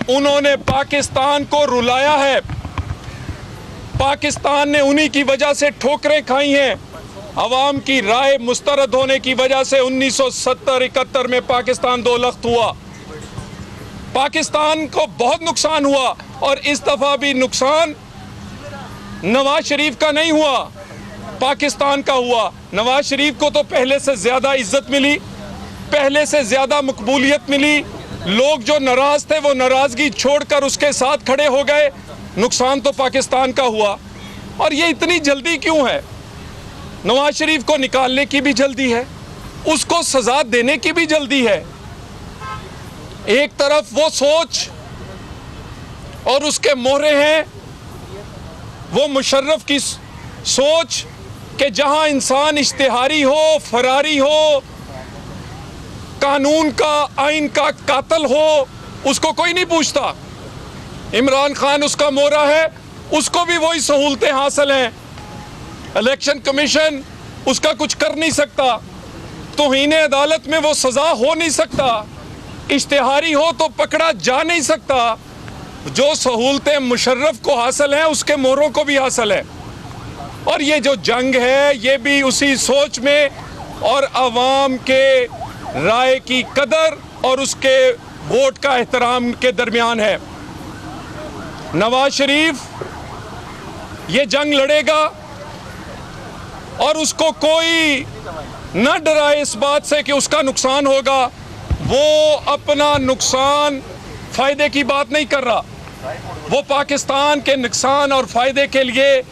उन्होंने पाकिस्तान को रुलाया है। पाकिस्तान ने उन्हीं की वजह से ठोकरें खाई हैं। अवाम की राय मुस्तरद होने की वजह से 1970-71 में पाकिस्तान दो लख्त हुआ। पाकिस्तान को बहुत नुकसान हुआ और इस दफ़ा भी नुकसान नवाज शरीफ का नहीं हुआ, पाकिस्तान का हुआ। नवाज शरीफ को तो पहले से ज़्यादा इज्जत मिली, पहले से ज़्यादा मकबूलियत मिली। लोग जो नाराज़ थे वो नाराज़गी छोड़कर उसके साथ खड़े हो गए। नुकसान तो पाकिस्तान का हुआ। और ये इतनी जल्दी क्यों है? नवाज शरीफ को निकालने की भी जल्दी है, उसको सज़ा देने की भी जल्दी है। एक तरफ वो सोच और उसके मोहरे हैं, वो मुशर्रफ की सोच कि जहां इंसान इश्तिहारी हो, फरारी हो, कानून का, आइन का कातिल हो, उसको कोई नहीं पूछता। इमरान खान उसका मोहरा है, उसको भी वही सहूलतें हासिल हैं। इलेक्शन कमीशन उसका कुछ कर नहीं सकता, तौहीन अदालत में वो सज़ा हो नहीं सकता, इश्तिहारी हो तो पकड़ा जा नहीं सकता। जो सहूलतें मुशर्रफ को हासिल हैं उसके मोहरों को भी हासिल है। और ये जो जंग है ये भी उसी सोच में और अवाम के राय की कदर और उसके वोट का एहतराम के दरमियान है। नवाज शरीफ ये जंग लड़ेगा और उसको कोई न डराए इस बात से कि उसका नुकसान होगा। वो अपना नुकसान फायदे की बात नहीं कर रहा, वो पाकिस्तान के नुकसान और फायदे के लिए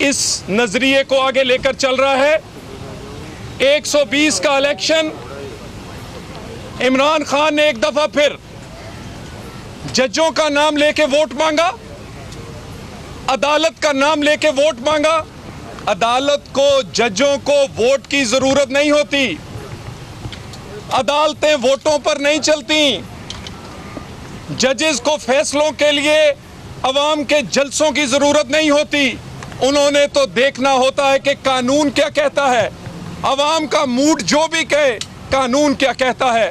इस नजरिए को आगे लेकर चल रहा है। 120 का इलेक्शन, इमरान खान ने एक दफा फिर जजों का नाम लेके वोट मांगा, अदालत का नाम लेके वोट मांगा। अदालत को, जजों को वोट की जरूरत नहीं होती, अदालतें वोटों पर नहीं चलती। जजेस को फैसलों के लिए अवाम के जलसों की जरूरत नहीं होती। उन्होंने तो देखना होता है कि कानून क्या कहता है, अवाम का मूड जो भी कहे, कानून क्या कहता है।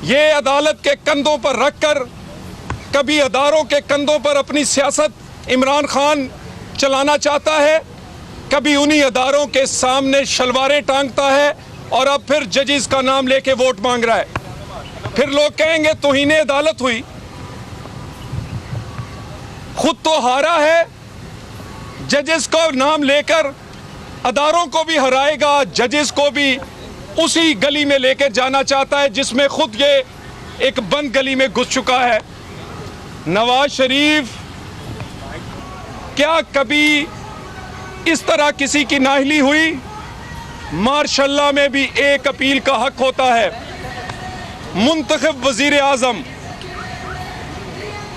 ये अदालत के कंधों पर रखकर, कभी अदारों के कंधों पर अपनी सियासत इमरान खान चलाना चाहता है, कभी उन्हीं अदारों के सामने शलवारें टांगता है और अब फिर जजेस का नाम लेके वोट मांग रहा है। फिर लोग कहेंगे तौहीन अदालत हुई। खुद तो हारा है, जजेस को नाम लेकर अदारों को भी हराएगा, जजेस को भी उसी गली में लेकर जाना चाहता है जिसमें खुद ये एक बंद गली में घुस चुका है। नवाज शरीफ क्या कभी इस तरह किसी की नाअहली हुई? मार्शल्ला में भी एक अपील का हक होता है। मुंतखब वजीर आजम,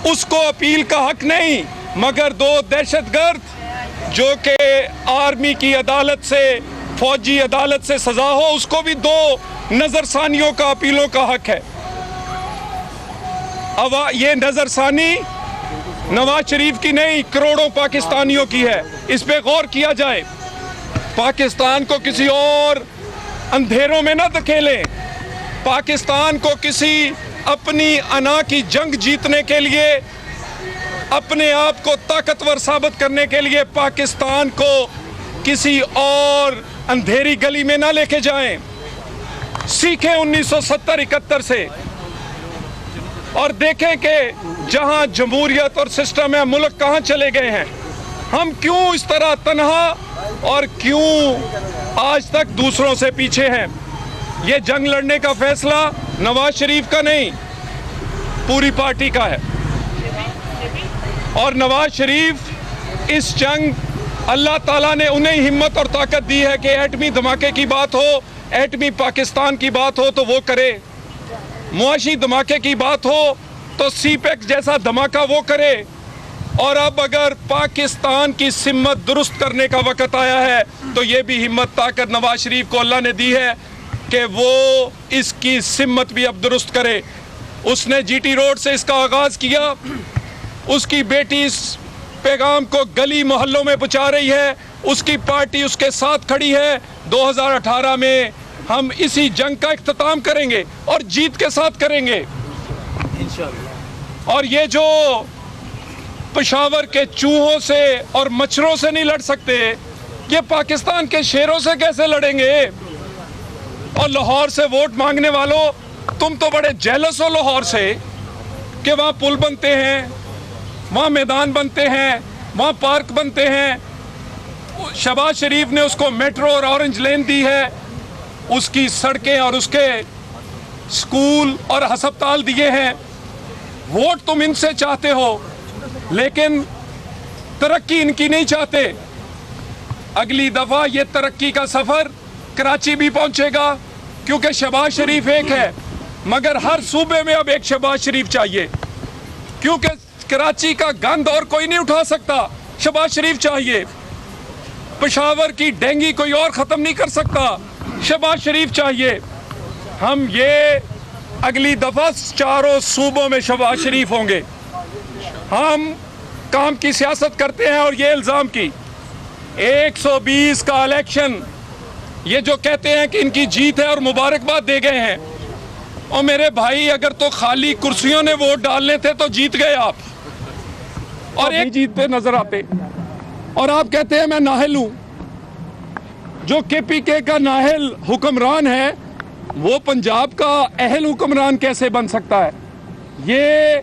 उसको अपील का हक नहीं, मगर दो दहशतगर्द जो कि आर्मी की अदालत से, फौजी अदालत से सजा हो, उसको भी दो नजरसानियों का अपीलों का हक है। अब ये नजरसानी नवाज शरीफ की नहीं, करोड़ों पाकिस्तानियों की है। इस पे गौर किया जाए। पाकिस्तान को किसी और अंधेरों में न धकेलें। पाकिस्तान को किसी अपनी अना की जंग जीतने के लिए, अपने आप को ताकतवर साबित करने के लिए पाकिस्तान को किसी और अंधेरी गली में ना लेके जाएं। सीखें 1970-71 से और देखें कि जहां जमहूरियत और सिस्टम है, मुल्क कहां चले गए हैं। हम क्यों इस तरह तन्हा और क्यों आज तक दूसरों से पीछे हैं। ये जंग लड़ने का फैसला नवाज शरीफ का नहीं, पूरी पार्टी का है। और नवाज शरीफ इस जंग, अल्लाह ताला ने उन्हें हिम्मत और ताकत दी है कि एटमी धमाके की बात हो, एटमी पाकिस्तान की बात हो तो वो करे, मुआशी धमाके की बात हो तो सीपेक जैसा धमाका वो करे। और अब अगर पाकिस्तान की सिम्मत दुरुस्त करने का वक्त आया है तो ये भी हिम्मत ताकत नवाज शरीफ को अल्लाह ने दी है कि वो इसकी सिम्मत भी अब दुरुस्त करे। उसने जीटी रोड से इसका आगाज़ किया, उसकी बेटी इस पैगाम को गली मोहल्लों में पहुंचा रही है, उसकी पार्टी उसके साथ खड़ी है। 2018 में हम इसी जंग का इख्तिताम करेंगे और जीत के साथ करेंगे इंशाअल्लाह। और ये जो पेशावर के चूहों से और मच्छरों से नहीं लड़ सकते, ये पाकिस्तान के शेरों से कैसे लड़ेंगे? और लाहौर से वोट मांगने वालों, तुम तो बड़े जेलस हो लाहौर से कि वहाँ पुल बनते हैं, वहाँ मैदान बनते हैं, वहाँ पार्क बनते हैं। शहबाज शरीफ ने उसको मेट्रो और ऑरेंज लेन दी है, उसकी सड़कें और उसके स्कूल और अस्पताल दिए हैं। वोट तुम इनसे चाहते हो, लेकिन तरक्की इनकी नहीं चाहते। अगली दफा ये तरक्की का सफर कराची भी पहुंचेगा, क्योंकि शहबाज शरीफ एक है, मगर हर सूबे में अब एक शहबाज शरीफ चाहिए, क्योंकि कराची का गंद और कोई नहीं उठा सकता, शहबाज शरीफ चाहिए। पेशावर की डेंगी कोई और खत्म नहीं कर सकता, शहबाज शरीफ चाहिए। हम ये अगली दफा चारों सूबों में शहबाज शरीफ होंगे। हम काम की सियासत करते हैं और ये इल्ज़ाम की 120 का इलेक्शन, ये जो कहते हैं कि इनकी जीत है और मुबारकबाद दे गए हैं, और मेरे भाई अगर तो खाली कुर्सियों ने वोट डालने थे तो जीत गए आप, और एक जीतते नजर आते। और आप कहते हैं मैं नाहल हूं। जो केपीके का नाहल हुक्मरान है, वो पंजाब का अहल हुक्मरान कैसे बन सकता है? ये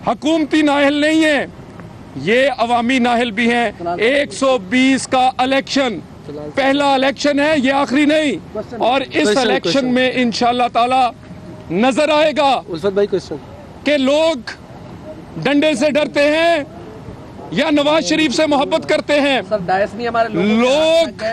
हुकूमती नाहल नहीं है, ये अवामी नाहल भी है। 120 का इलेक्शन पहला इलेक्शन है, ये आखिरी नहीं। और इस इलेक्शन में इंशाअल्लाह ताला नजर आएगा कि लोग डंडे से डरते हैं या नवाज शरीफ से मोहब्बत करते हैं। सर डायस नहीं हमारे लोग लोग